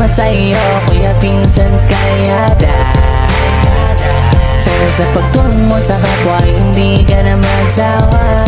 salamat sa iyo, kuya, pinsan, kayada. Sana sa pagtulong mo sa kapwa, hindi ka na magsawa.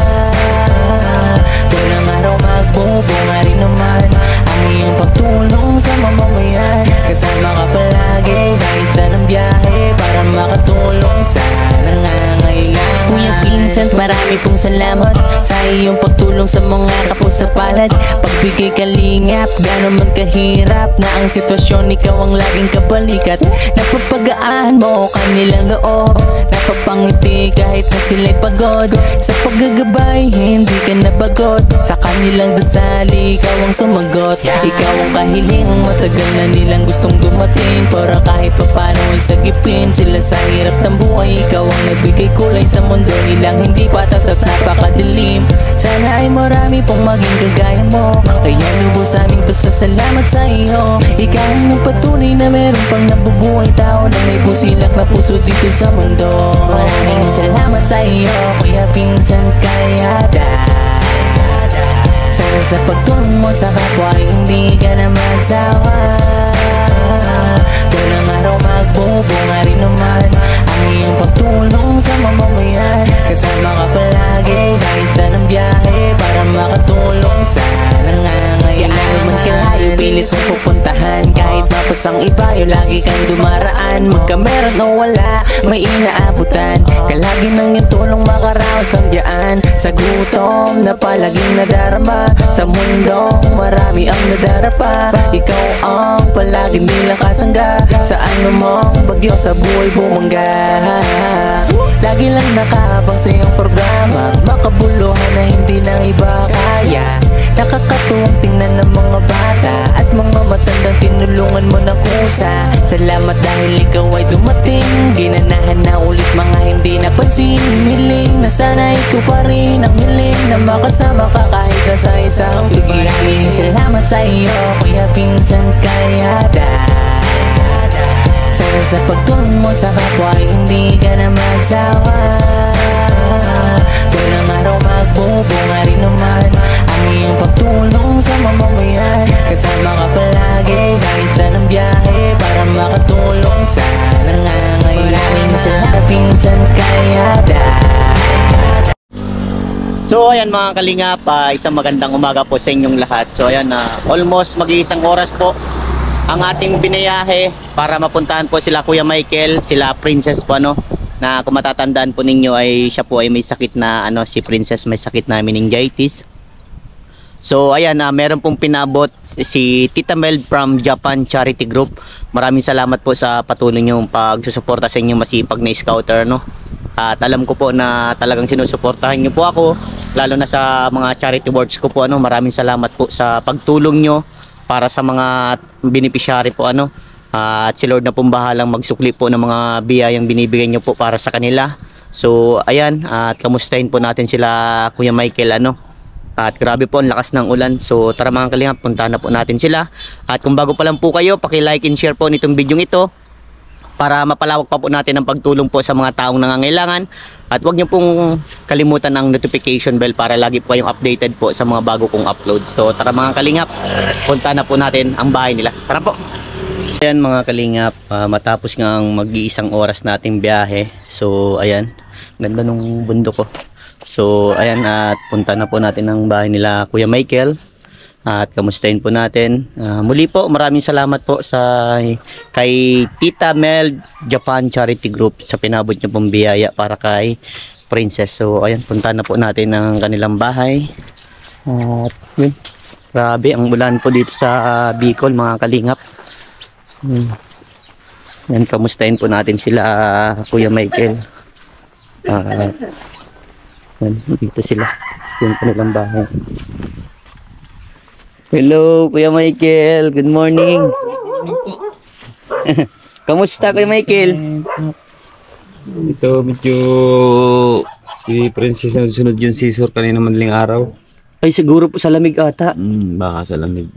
Walang araw magbubunga rin naman ang iyong pagtulong sa mamamayan. Kasama ka palagi kahit saan ang biyahe para makatulong sa nangangailangan. Kuya Vincent, marami pong salamat sa iyong pagtulong sa mga kapusapalad. Pagbigay kalingap, gano'n man kahirap na ang sitwasyon, ikaw ang laging kabalikat. Napapagaan mo kanilang loob, napapangiti kahit na sila'y pagod. Sa paggagabay, hindi ka nabagot, sa kanilang dasali, ikaw ang sumagot. Ikaw ang kahiling, matagal na nilang gustong dumating para kahit papano ay sagipin sila sa hirap ng buhay. Ikaw ang nagbigay kulay sa mundo nilang hindi patas at napakadilim. Sana ay marami pong maging kagaya mo, kaya lubos aming pasasalamat sa iyo. Ikaw ang nagpatunay na meron pang nabubuhay tao na may pusilak na puso dito sa mundo. Maraming salamat sa iyo, kuya, pinsan, kayada. Sana sa pagtulong mo sa kapwa, hindi ka na magsawa. Walang araw magbubunga rin naman ang iyong pagtulong sa mamamayan. Kasama ka palagi kahit saan ang biyahe para makatulong sa nangangailangan. Gaano man kalayo, pilit mong pupuntahan, kahit mapos ang iba, yung lagi kang dumaraan. Magkameron o wala, may inaabutan, kalagi nang yung tulong makaraos ng diyaan. Sa gutom na palaging nadarama, sa mundong marami ang nadarapa, ikaw ang palaging nilang kasangga. Sa anumang bagyo sa buhay bumangga, lagi lang nakaabang sa iyong programa, makabuluhan na hindi ng iba kaya. Nakakatuwang tingnan ng mga bata at mga matandang tinulungan mo ng kusa. Salamat dahil ikaw ay dumating, ginanahan na ulit mga hindi napansin. Hiniling na sana ito pa rin ang hiling, na makasama ka kahit na sa isang bigay. Salamat sa iyo, kuya, pinsan, kayada. Sana sa pagtulong mo sa kapwa, hindi ka na magsawa. Walang araw magbubunga rin naman ang iyong pagtulong sa mamamayan. Kasama ka palagi kahit saan ang biyahe para makatulong sa nangangailangan. Salamat, pinsan, kayada. So ayan mga kalingap, isang magandang umaga po sa inyong lahat. So ayan, almost mag-iisang oras po ang ating binayahe para mapuntahan po sila Kuya Michael, sila Princess po, ano, na kung matatandaan po ninyo ay siya po ay may sakit na si Princess may sakit na meningitis. So ayan, meron pong pinabot si Tita Mel from Japan Charity Group. Maraming salamat po sa patuloy niyong pagsusuporta sa inyong masipag na scouter, no. At alam ko po na talagang sinusuportahan niyo po ako, lalo na sa mga charity works ko po, ano. Maraming salamat po sa pagtulong niyo para sa mga beneficiary po, ano. At si Lord na pong bahalang magsukli po ng mga biyayang binibigay niyo po para sa kanila. So ayan, at kamustahin po natin sila Kuya Michael, ano. At grabe po ang lakas ng ulan. So tara mga kalingap, puntahan na po natin sila. At kung bago pa lang po kayo, paki-like and share po nitong video ito para mapalawak pa po natin ang pagtulong po sa mga taong nangangailangan. At huwag niyo pong kalimutan ang notification bell para lagi po kayong updated po sa mga bago kong uploads. So tara mga kalingap, puntahan na po natin ang bahay nila. Tara po. Ayan mga kalingap, matapos nga ang mag-iisang oras nating biyahe. So ayan, ganda nung bundok ko. So ayan, at punta na po natin ang bahay nila Kuya Michael at kamustahin po natin. Muli po, maraming salamat po kay Tita Mel Japan Charity Group sa pinabot niyo pong biyaya para kay Princess. So ayan, punta na po natin ang kanilang bahay. At yun, grabe ang ulan po dito sa Bicol mga kalingap. Yan, kamustahin po natin sila Kuya Michael. Yan, dito sila, yung kanilang bahay. Hello Kuya Michael, good morning. Kamusta Kuya Michael? Ito medyo si Princess na sunod yung scissor kanina madaling araw. Ay siguro po sa lamig ata. Baka sa lamig.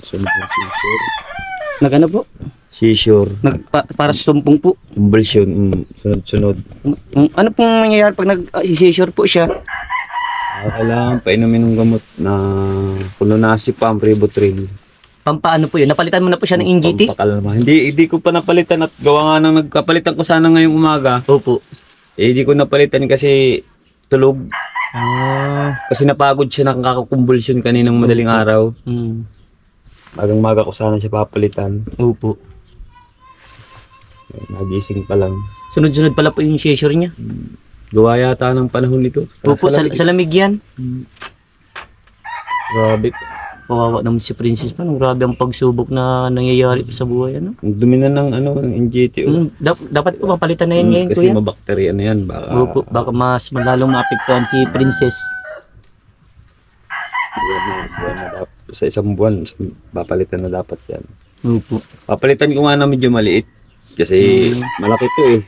Sunod yung scissor. Nagano po? Scissor. Para sa sumpong po. Convulsion, sunod-sunod. Ano pong mangyayari pag nag-scissor po siya? Kailangan painumin ng gamot na Kulonasi pa ang Ribotril. Pampaano po yun? Napalitan mo na po siya ng NGT? Pampakalma. Hindi ko pa napalitan at gawa nga nang nagkapalitan ko sana ngayong umaga. Opo. Hindi ko napalitan kasi tulog. Kasi napagod siya, nakakakumbulsyon kaninang madaling araw. Magang-maga ko sana siya papalitan. Opo. Nagising pa lang. Sunod-sunod pala po yung seizure niya. Gawa yata ng panahon nito. Opo, sa lamig yan. Grabe. Kawawa naman si Princess pa. Grabe ang pagsubok na nangyayari sa buhay. Ano? Dumi na ng NGT. Dapat po mapalitan na yan ngayon, kasi kuya. mabakterya na yan. Opo, baka mas malalong maapektuhan si Princess. Sa isang buwan, papalitan na dapat yan. Opo. Papalitan ko nga na medyo maliit. Kasi malaki to eh.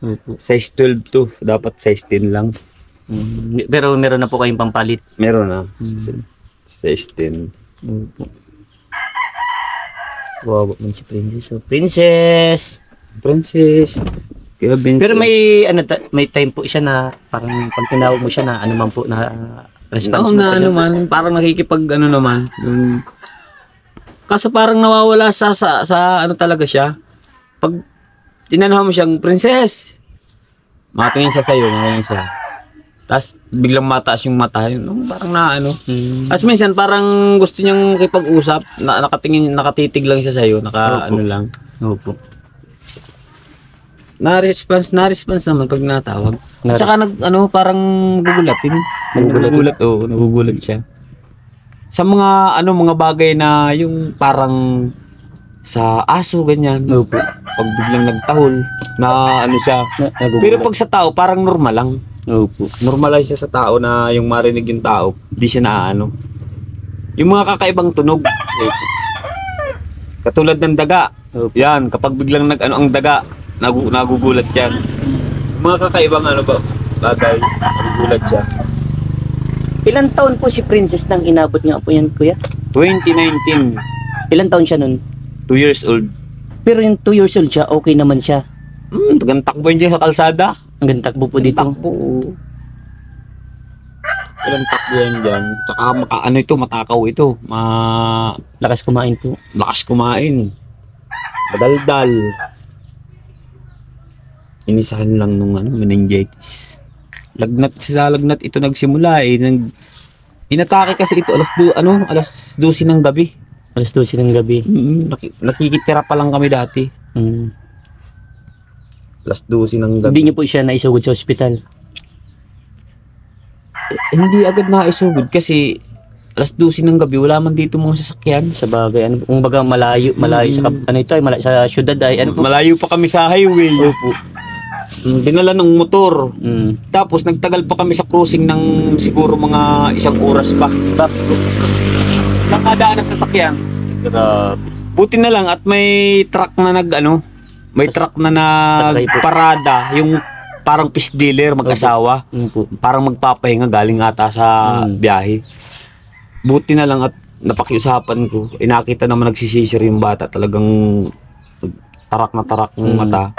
Opo. Size 12 to. Dapat size 10 lang. Pero meron na po kayong pampalit. Meron na. Size 10. Opo. Wow, man si Princess. So, Princess! Kaya pero may time po siya na parang pag tinawag mo siya na ano man po na response mo. Ano man, parang nakikipag ano naman. Kaso parang nawawala sa ano talaga siya. Pag tinanahan mo siyang Princess, makatingin siya sa'yo, ngayon siya. Tapos biglang mataas yung mata, parang na ano. Tapos minsan parang gusto niyang kipag-usap, nakatitig lang siya sa'yo, ano lang. Opo. Na-response naman pag natawag. Tsaka parang gugulatin. Nagugulat siya. Sa mga bagay na yung parang sa aso ganyan. Opo. Pag biglang nagtahol na ano siya. Pero pag sa tao parang normal lang. Opo. Normalize siya sa tao na yung marinig yung tao, di siya naano. Yung mga kakaibang tunog. Katulad ng daga. Yan, kapag biglang ang daga, nagugulat yan. Mga kakaibang bagay, nagugulat siya. Ilan taon po si Princess nang inabot niya po yan, kuya? 2019. Ilan taon siya nun? 2 years old. Pero yung 2 years old siya, okay naman siya. Tagang takbo yun sa kalsada. Ang takbo po dito. Ilang takbo yan dyan. Tsaka matakaw ito. Lakas kumain po. Lakas kumain. Madaldal. Inisahan lang nung meningitis. Lagnat ito nagsimula eh. Inatake kasi ito alas 12 ng gabi. Alas 12 ng gabi. Nakikitira pa lang kami dati. Alas 12 ng gabi. Hindi niyo po siya naisugod sa ospital? Hindi agad naisugod kasi alas 12 ng gabi wala man dito mga sasakyan. Sa bagay, kung baga malayo sa malayo sa syudad ay po? Malayo pa kami sa highway. Opo. Dinala ng motor. Tapos nagtagal pa kami sa crossing ng siguro mga 1 oras pa. Nakadaan na sasakyan. Grabe. Buti na lang at may truck na may truck na parada, yung parang fish dealer mag-asawa. Parang magpapahinga galing ata sa biyahe. Buti na lang at napakiusapan ko. Nakita naman nagsisisir yung bata, talagang tarak na tarak ng mata.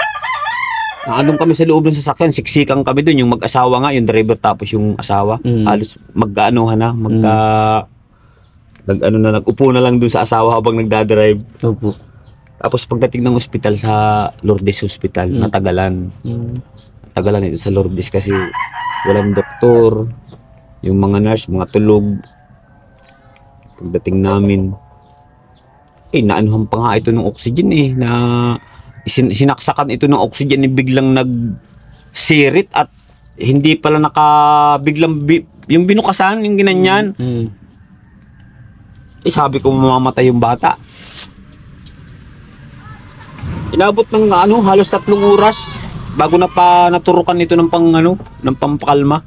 Naandun kami sa loob ng sasakyan, siksikan kami doon, yung mag-asawa nga, yung driver tapos yung asawa. Halos nag-upo na lang doon sa asawa habang nagdadrive. Opo. Tapos pagdating ng ospital sa Lourdes Hospital, natagalan. Natagalan ito sa Lourdes kasi walang doktor. Yung mga nurse, mga tulog. Pagdating namin, naanuhan pa nga ito ng oxygen na sinaksakan ito ng oxygen biglang nagsirit at hindi pala yung binukasan, yung ginanyan. Sabi ko mamamatay yung bata. Inabot ng halos 3 oras bago naturukan ito ng pampakalma.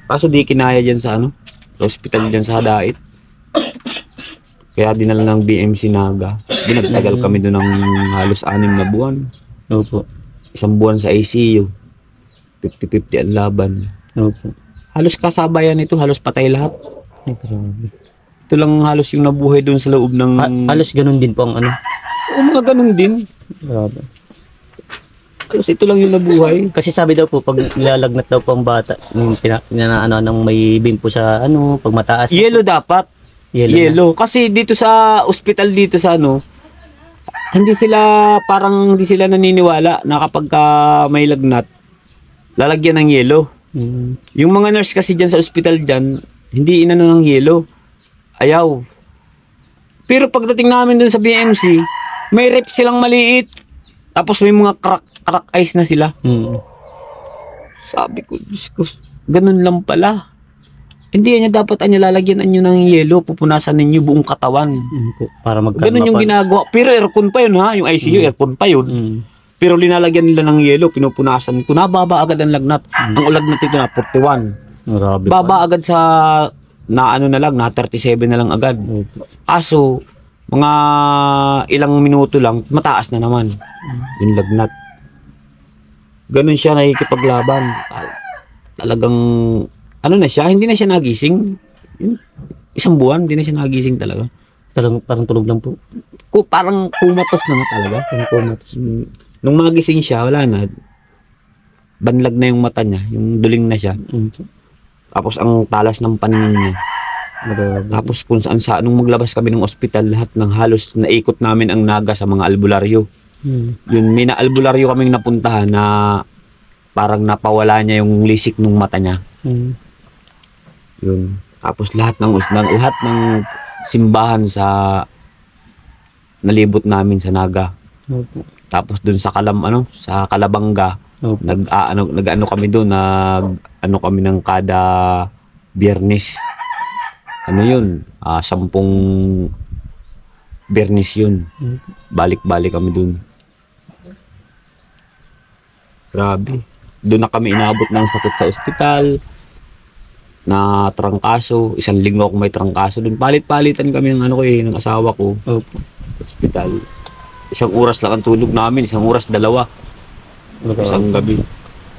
Kaso di kinaya diyan sa hospital diyan sa Hadait. Kaya dinala ng BMC Naga. Binagtagal kami doon ng halos 6 na buwan. Opo. 1 buwan sa ICU. 50-50 ang laban. Opo. Halos kasabayan ito, halos patay lahat. Grabe. Ito lang halos yung nabuhay doon sa loob ng... Halos ganun din po ang mga ganun din. Grabe. Halos ito lang yung nabuhay. Kasi sabi daw po, pag nilalagnat daw po ang bata, nang may bimpo sa pag mataas. Yellow dapat. Yellow. Kasi dito sa ospital dito sa ano, hindi sila naniniwala na kapag may lagnat, lalagyan ng yellow. Yung mga nurse kasi dyan sa ospital dyan, hindi inano ng yellow. Ayaw. Pero pagdating namin dun sa BMC, may rep silang maliit. Tapos may mga crack ice na sila. Sabi ko, Diyos ko, ganun lang pala. Hindi niya dapat lalagyan nyo ng yelo, pupunasan ninyo buong katawan. Para magkalma. Ganun yung ginagawa. Pero aircon pa yun ha, yung ICU aircon pa yun. Pero linalagyan nila ng yelo, pinupunasan ko, nababa agad ang lagnat. Ang lagnat ito na 41. Grabe Baba agad sa na 37 na lang agad. Kaso, mga ilang minuto lang, mataas na naman yung lagnat. Ganun siya nakikipaglaban. Talagang ano na siya, hindi na siya nagising. Isang buwan, hindi na siya nagising talaga. Parang tulog lang po. Parang kumatos na nga talaga. Parang kumatos. Nung nagising siya, wala na. Banlag na yung mata niya, yung duling na siya. Tapos ang talas ng paningin niya. Tapos kung saan nung maglabas kami ng ospital, lahat ng halos naikot namin ang naga sa mga albularyo. Yun, may na albularyo kaming napuntahan na parang napawala niya yung lisik ng mata niya. Yun. Tapos lahat ng simbahan sa nalibot namin sa Naga. Tapos dun sa sa Kalabanga, nag-ano kami doon, kami ng kada Biyernes. Ano yun? 10 Biyernes yun. Balik-balik kami doon. Grabe. Doon na kami inabot ng sakit sa ospital. Na trangkaso, 1 linggo akong may trangkaso doon. Palit-palitan kami ng asawa ko. Hospital. 1 oras lang ang tulog namin, 1 oras 2. Isang gabi.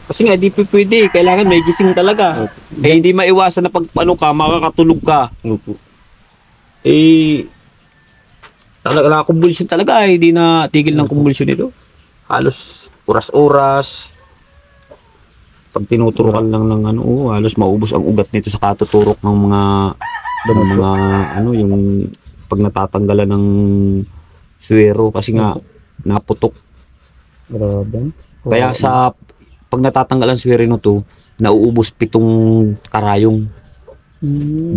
Kasi nga di pwede, kailangan may gising talaga. Hindi maiwasan na pag makakatulog ka. Talaga kumbulsyon talaga, hindi na tigil ng kumbulsyon ito. Halos oras-oras. Pag tinuturukan lang ng halos maubos ang ugat nito sa katuturok ng mga yung pag natatanggalan ng suwero kasi nga naputok. Kaya pag natatanggalan suwero nito, nauubos 7 karayong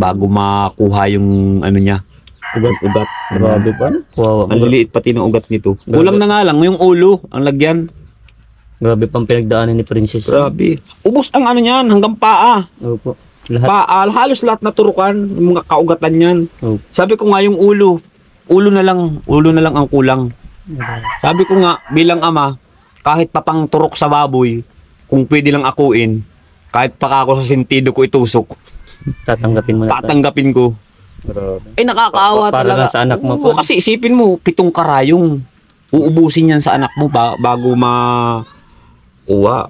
bago makuha yung niya. Ugat. Grabe pa. Wow. Ang liliit pati ng ugat nito. Kulang na nga lang yung ulo ang lagyan. Grabe pang pinagdaanan ni Princess. Grabe. Ubos ang niyan hanggang paa. Opo. Halos lahat naturukan, yung mga kaugatan niyan. Sabi ko nga yung ulo na lang ang kulang. Sabi ko nga bilang ama, kahit papang turok sa baboy, kung pwede lang akuin, kahit pa ako sa sentido ko itusok, tatanggapin mo na. Tatanggapin ko. Nakakaawa talaga. Para sa anak mo po. Kasi isipin mo, 7 karayong uubusin yan sa anak mo bago uwa.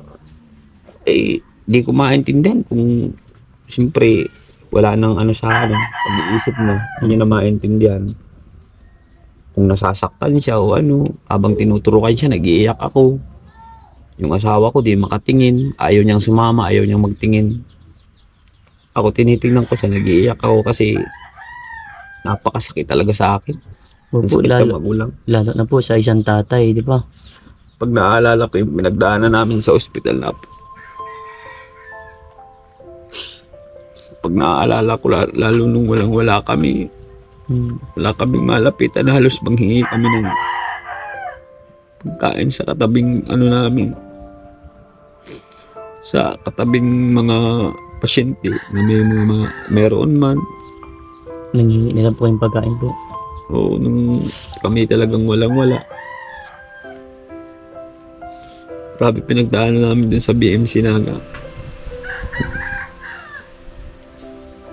Di ko maintindihan kung siyempre wala nang sa pag-iisip mo, hindi na maintindihan. Kung nasasaktan siya o habang tinuturukan siya, nag-iiyak ako. Yung asawa ko di makatingin, ayaw niyang sumama, ayaw niyang magtingin. Ako tinitingnan ko siya, nag-iiyak ako kasi napakasakit talaga sa akin. Lalo na po sa isang tatay, di ba? Pag naalala ko yung pinagdaanan namin sa ospital na pag naaalala ko, lalo nung wala kami, wala kaming malapitan, halos manghingi kami ng pagkain sa katabing namin, sa katabing mga pasyente na meron man. Nanghingi nila po yung pagkain po. Oo, nung kami talagang walang-wala. Grabe pinagdaanan namin dun sa BMC Naga.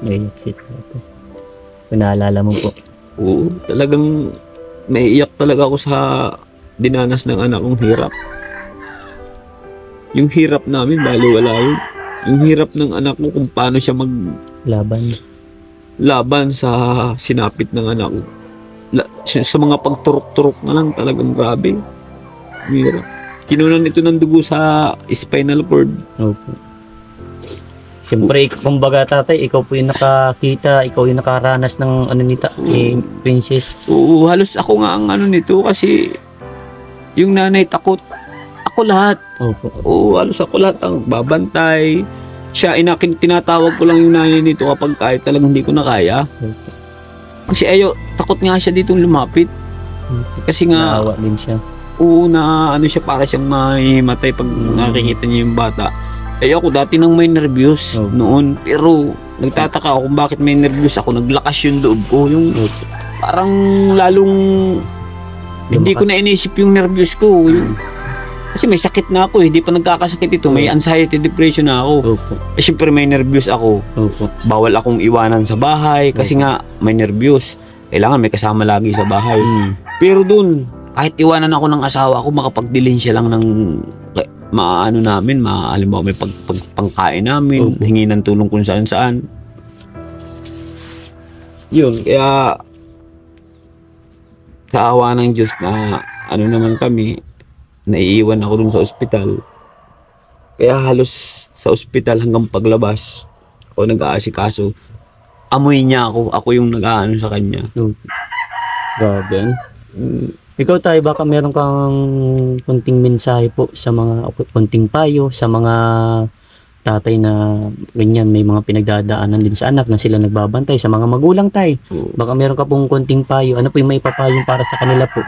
Naiiyak po. Pinaalala mo po. Oo, talagang naiiyak talaga ako sa dinanas ng anak kong hirap. Yung hirap namin, baliwala yun. Yung hirap ng anak ko kung paano siya laban sa sinapit ng anak ko. Sa mga pagturok-turok na lang, talagang grabe. Hirap. Kinunan ito ng dugo sa spinal cord. Opo. Siyempre, kumbaga tatay, ikaw po yung nakakita, ikaw yung nakaranas ng ano nito, ni Princess. Oo, halos ako nga ang ano nito kasi yung nanay takot. Ako lahat. Opo. Oo, halos ako lahat ang babantay. Siya, tinatawag ko lang yung nanay nito kapag kahit talagang hindi ko na kaya. Kasi takot nga siya ditong lumapit. Kasi nga, Naawa din siya. oo, na ano siya, para siyang mahimatay pag nakikita niya yung bata. Ako dati nang may nervyos noon, pero nagtataka ako kung bakit may nervyos ako. Naglakas yung loob ko, yung parang lalong hindi ko na inisip yung nervyos ko. Kasi may sakit na ako, hindi pa nagkakasakit ito, may anxiety, depression na ako. Siyempre may nervyos ako. Bawal akong iwanan sa bahay kasi nga may nervyos. Kailangan may kasama lagi sa bahay. Pero dun, kahit iwanan ako ng asawa ko, makapagdilin siya lang ng maano namin, halimbawa may pangkain namin, hingi ng tulong kung saan saan. Yun, kaya sa awa ng Diyos na ano naman kami, naiiwan ako dun sa ospital. Kaya halos sa ospital hanggang paglabas, ako nag-aasikaso. Amoy niya ako yung nag-aano sa kanya. Grabe. Ikaw tayo, baka meron kang konting mensahe po sa mga konting payo sa mga tatay na ganyan, may mga pinagdadaanan din sa anak na sila nagbabantay, sa mga magulang tayo. Baka meron ka pong konting payo. Ano po yung maipapayo para sa kanila po?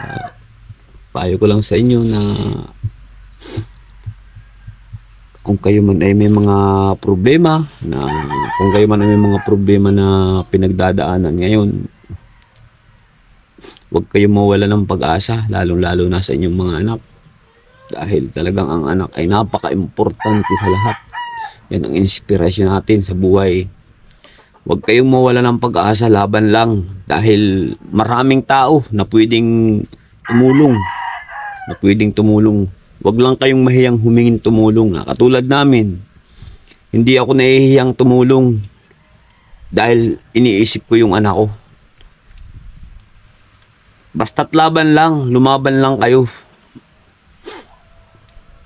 Payo ko lang sa inyo na kung kayo man ay may mga problema na pinagdadaanan ngayon, huwag kayong mawala ng pag-asa, lalong-lalo na sa inyong mga anak. Dahil talagang ang anak ay napaka-importante sa lahat. Yan ang inspirasyon natin sa buhay. Huwag kayong mawala ng pag-asa, laban lang. Dahil maraming tao na pwedeng tumulong. Huwag lang kayong mahiyang humingin tumulong. Katulad namin, hindi ako nahihiyang tumulong dahil iniisip ko yung anak ko. Basta't laban lang, lumaban lang kayo.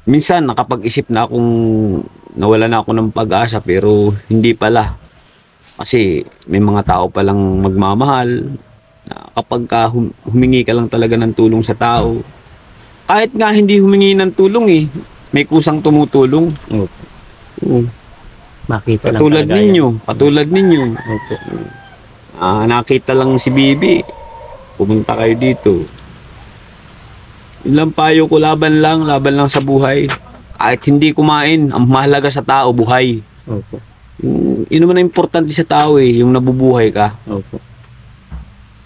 Minsan nakapag-isip na akong nawala na ako ng pag-asa, pero hindi pala. Kasi may mga tao palang magmamahal na kapag humingi ka lang talaga ng tulong sa tao, kahit nga hindi humingi ng tulong may kusang tumutulong. Makita Katulad lang ninyo. Nakita lang si Bibi, pumunta kayo dito. Yun lang payo ko, laban lang sa buhay. Kahit hindi kumain, ang mahalaga sa tao, buhay. Yun naman ang importante sa tao yung nabubuhay ka.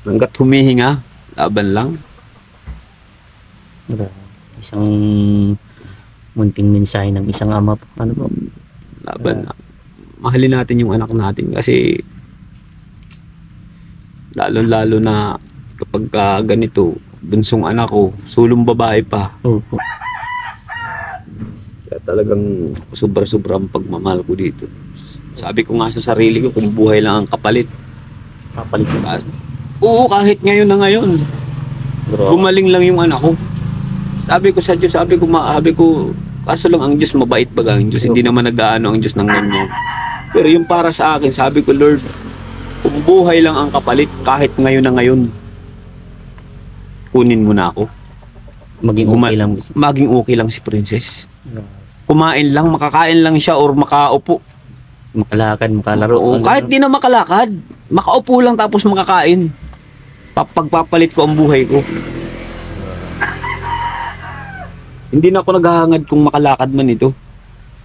Hanggat humihinga, laban lang. Isang munting mensahe ng isang ama po. Ano po? Laban lang. Mahalin natin yung anak natin kasi lalo na kapag ganito, bunsong anak ko, sulong babae pa. Kaya talagang sobra-sobra ang pagmamahal ko dito. Sabi ko nga sa sarili ko, kung buhay lang ang kapalit. Oo, kahit ngayon na ngayon. Gumaling lang yung anak ko. Sabi ko sa Diyos, sabi ko, kaso lang ang Diyos, mabait baga ang Diyos. Hindi naman nag-aano ang Diyos ng ganyan. Pero yung para sa akin, sabi ko, Lord, kung buhay lang ang kapalit, kahit ngayon na ngayon, kunin mo na ako. Maging okay lang si Princess. Kumain lang, makakain lang siya or makaupo. Makalakad, makalaro. Kahit di na makalakad, makaupo lang tapos makakain. Pagpapalit ko ang buhay ko. Hindi na ako naghahangad kung makalakad man ito.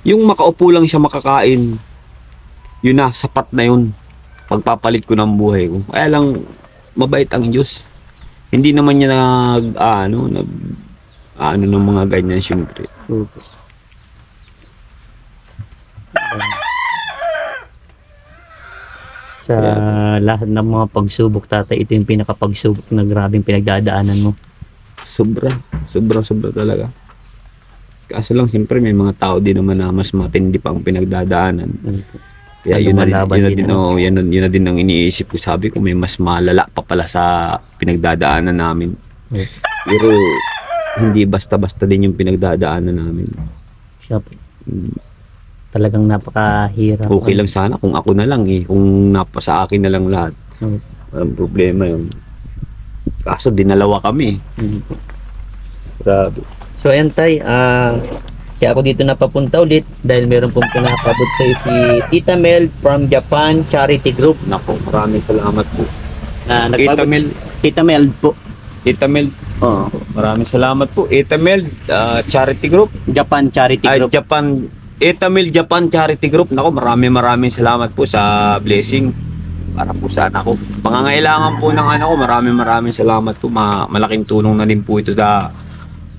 Yung makaupo lang siya makakain, yun na, sapat na yun. Pagpapalit ko ng buhay ko. Kaya lang, mabait ang Diyos. Hindi naman niya ano ng mga ganyan, syempre. Sa lahat ng mga pagsubok, tatay, ito yung pinakapagsubok na grabing pinagdadaanan mo. Sobra talaga. Kaso lang, siyempre may mga tao din naman na mas matindi pa ang pinagdadaanan. Kaya yun na din ang iniisip ko. Sabi ko, may mas malala pa pala sa pinagdadaanan namin. Pero hindi basta-basta din yung pinagdadaanan namin. Talagang napakahirap. Okay lang sana kung ako na lang eh. Kung sa akin na lang lahat. Oo. Walang problema yun. Kaso dinalawa kami. Grabe. So ayan tay, kaya ako dito napapunta ulit dahil meron pong pinapabot sa'yo si Tita Mel from Japan Charity Group. Nako, maraming salamat po. Nagpabot- Tita Mel. Tita Mel po. Tita Mel. Oh, Maraming salamat po. Etamel Charity Group. Japan Charity Group. Etamel Japan Charity Group. Nako, maraming salamat po sa blessing. Para po sana ako. Pangangailangan po ng ano ko, maraming salamat po. Malaking tulong na din po ito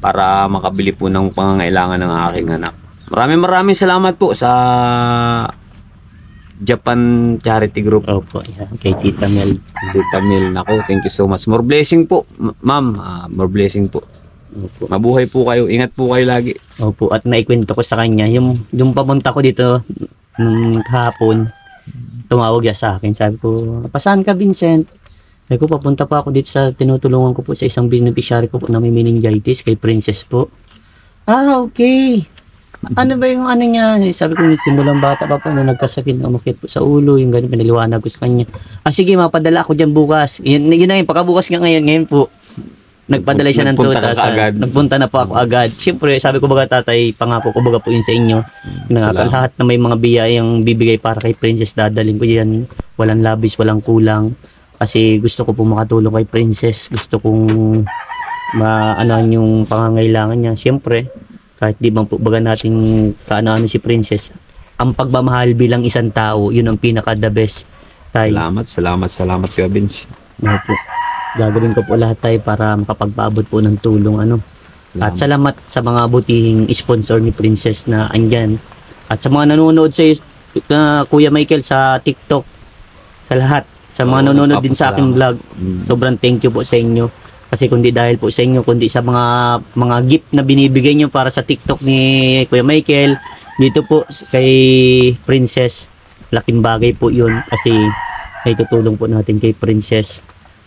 para makabili po ng pangangailangan ng aking anak. Maraming salamat po sa Japan Charity Group. Opo, yeah, kay Tita Mel. Tita Mel, nako, thank you so much. More blessing po, ma'am. More blessing po. Opo. Mabuhay po kayo. Ingat po kayo lagi. Opo, at naikwento ko sa kanya, yung papunta ko dito nung kahapon, tumawag niya sa akin. Sabi ko, "Pasaan ka, Vincent?" Sabi ko, "Papunta pa ako dito sa tinutulungan ko po sa isang beneficiary ko po na may meningitis, kay Princess po." "Ah, okay. Ano ba yung ano niya?" Sabi ko, simulang bata pa po, nung nagkasakit, umakit po sa ulo, yung ganun, pinaliwanag ko sa kanya. "Ah, sige, mapadala ako dyan bukas." Yun na yun, pagkabukas nga ngayon po, nagpadala siya ng Nagpunta ka 2,000. agad. Nagpunta na po ako agad. Siyempre, sabi ko baga tatay, pangako ko baga po yun sa inyo. Salamat. Lahat na may mga biyayang bibigay para kay Princess, dadalhin ko yan. Walang labis, walang kulang. Kasi gusto ko po makatulong kay Princess. Gusto kong maanahan yung pangangailangan niya. Siyempre, kahit di bang po baga natin kaano-ano si Princess, ang pagmamahal bilang isang tao, yun ang pinaka the best. Tay, Salamat Kuya Vince. ano po, gagawin ko po lahat tayo para makapagpaabot po ng tulong ano. At salamat sa mga butihing sponsor ni Princess na andyan. At sa mga nanonood sa Kuya Michael sa TikTok, sa lahat, sa mga nanonood din sa aking vlog, sobrang thank you po sa inyo. Kasi kundi dahil po sa inyo, kundi sa mga gift na binibigay nyo para sa TikTok ni Kuya Michael, dito po kay Princess, laking bagay po yun kasi ay tutulong po natin kay Princess.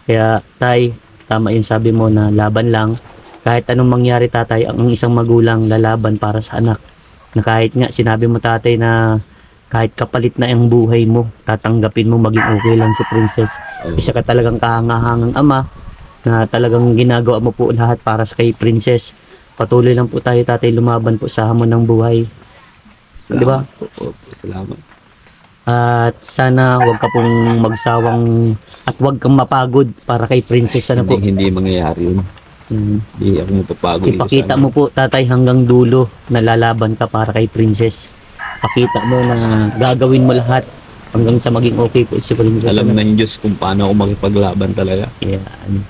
Kaya tay, tama yung sabi mo na laban lang. Kahit anong mangyari tatay, ang isang magulang lalaban para sa anak. Na kahit nga sinabi mo tatay na kahit kapalit na ang buhay mo, tatanggapin mo maging okay lang si Princess. Isa ka talagang kahangahangang ama na talagang ginagawa mo po lahat para sa kay Princess. Patuloy lang po tayo tatay lumaban po sa hamon ng buhay. Di ba? Salamat. At sana wag ka pong magsawang at wag kang mapagod para kay Princess. Ano po? Hindi mangyayari yun. Hindi ako mapapagod. Ipakita mo po tatay hanggang dulo na lalaban ka para kay Princess. Pakita mo na gagawin mo lahat hanggang sa maging okay po si Princess. Alam ng Diyos kung paano ako makipaglaban talaga. Yan.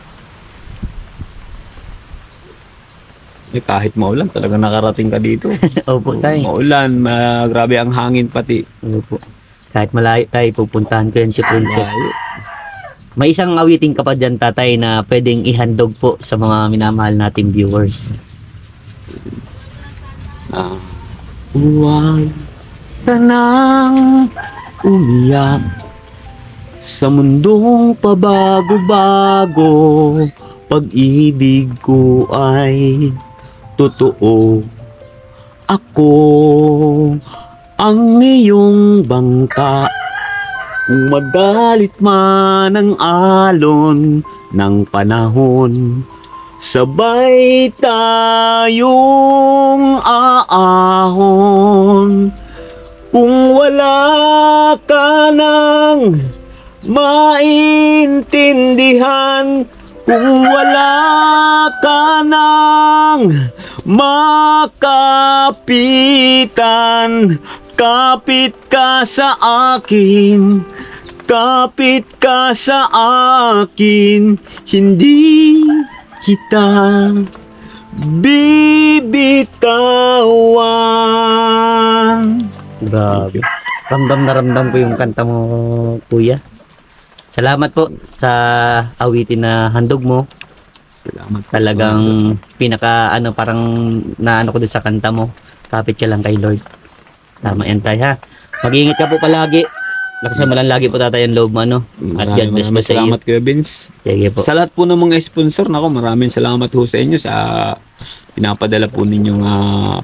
Kahit maulan, talaga nakarating ka dito. Opo tay. Maulan, grabe ang hangin pati. Opo. Kahit malayo tayo, pupuntahan ko yan si Princess. Malayo. May isang awiting ka pa dyan tatay na pwedeng ihandog po sa mga minamahal nating viewers. Huwag ka nang umiyak sa mundong pabago-bago. Pag-ibig ko ay totoo. Ako ang iyong bangka. Kung magalit man ang alon ng panahon, sabay tayong aahon. Kung wala ka nang maintindihan, kung wala ka nang makapitan, kapit ka sa akin, kapit ka sa akin, hindi kita bibitawan. Grabe. Ramdam na ramdam ko yung kanta mo, kuya. Salamat po sa awitin na handog mo. Salamat. Talagang pinaka parang naano ko doon sa kanta mo. Kapit ka lang kay Lord. Tama yan tayo ha. Mag-iingat ka po palagi. Nakasamalan lagi po tatay ang loob mo ano. At God bless po sa iyo. Salamat Kuya Vince. Sige po. Sa lahat po ng mga sponsor, nako, maraming salamat po sa inyo sa pinapadala po ninyong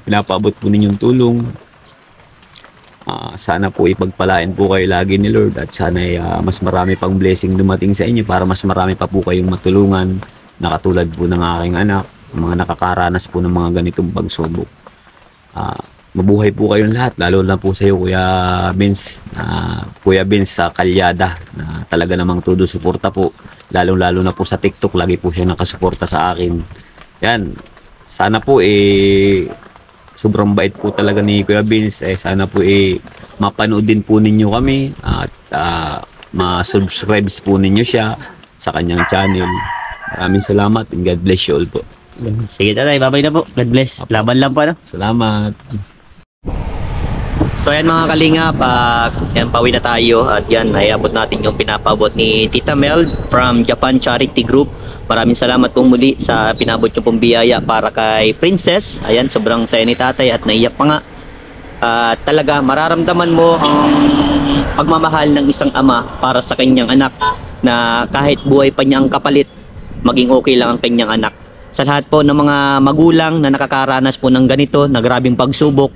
pinapaabot po ninyong tulong. Sana po ipagpalain po kayo lagi ni Lord at sana mas marami pang blessing dumating sa inyo para mas marami pa po kayong matulungan na katulad po ng aking anak, mga nakakaranas po ng mga ganitong pagsubok. Mabuhay po kayong lahat, lalo na po sa iyo Kuya Vince sa Kalyada, na talaga namang todo suporta po, lalo na po sa TikTok, lagi po siya nakasuporta sa akin. Yan, sana po sobrang bait po talaga ni Kuya Vince, sana po mapanood din po ninyo kami at ma-subscribe po ninyo siya sa kanyang channel. Maraming salamat and God bless you all po. Sige tatay, babay na po. God bless. Laban lang po, no? Salamat. So ayan mga kalingap, yan pauwi na tayo at yan naiabot natin yung pinapabot ni Tita Mel from Japan Charity Group. Maraming salamat po muli sa pinabot yung pong biyaya para kay Princess. Ayan, sobrang saya ni tatay at naiyak pa nga. Talaga mararamdaman mo ang pagmamahal ng isang ama para sa kanyang anak, na kahit buhay pa niya ang kapalit, maging okay lang ang kanyang anak. Sa lahat po ng mga magulang na nakakaranas po ng ganito, na grabing pagsubok,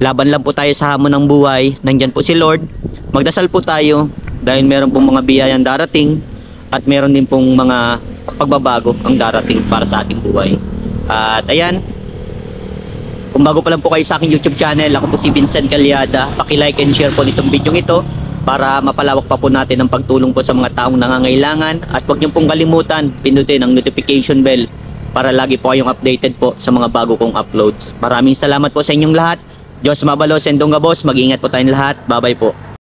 laban lang po tayo sa hamon ng buhay. Nandyan po si Lord. Magdasal po tayo dahil meron pong mga biyayang darating at meron din pong mga pagbabago ang darating para sa ating buhay. At ayan, kung bago pa lang po kayo sa aking YouTube channel, ako po si Vincent Calyada. Paki-like and share po nitong video ito para mapalawak pa po natin ang pagtulong po sa mga taong nangangailangan. At huwag niyo pong kalimutan, pindutin ang notification bell para lagi po kayong updated po sa mga bago kong uploads. Maraming salamat po sa inyong lahat. Diyos mabalos and Dongga Boss, mag-iingat po tayong lahat. Bye-bye po.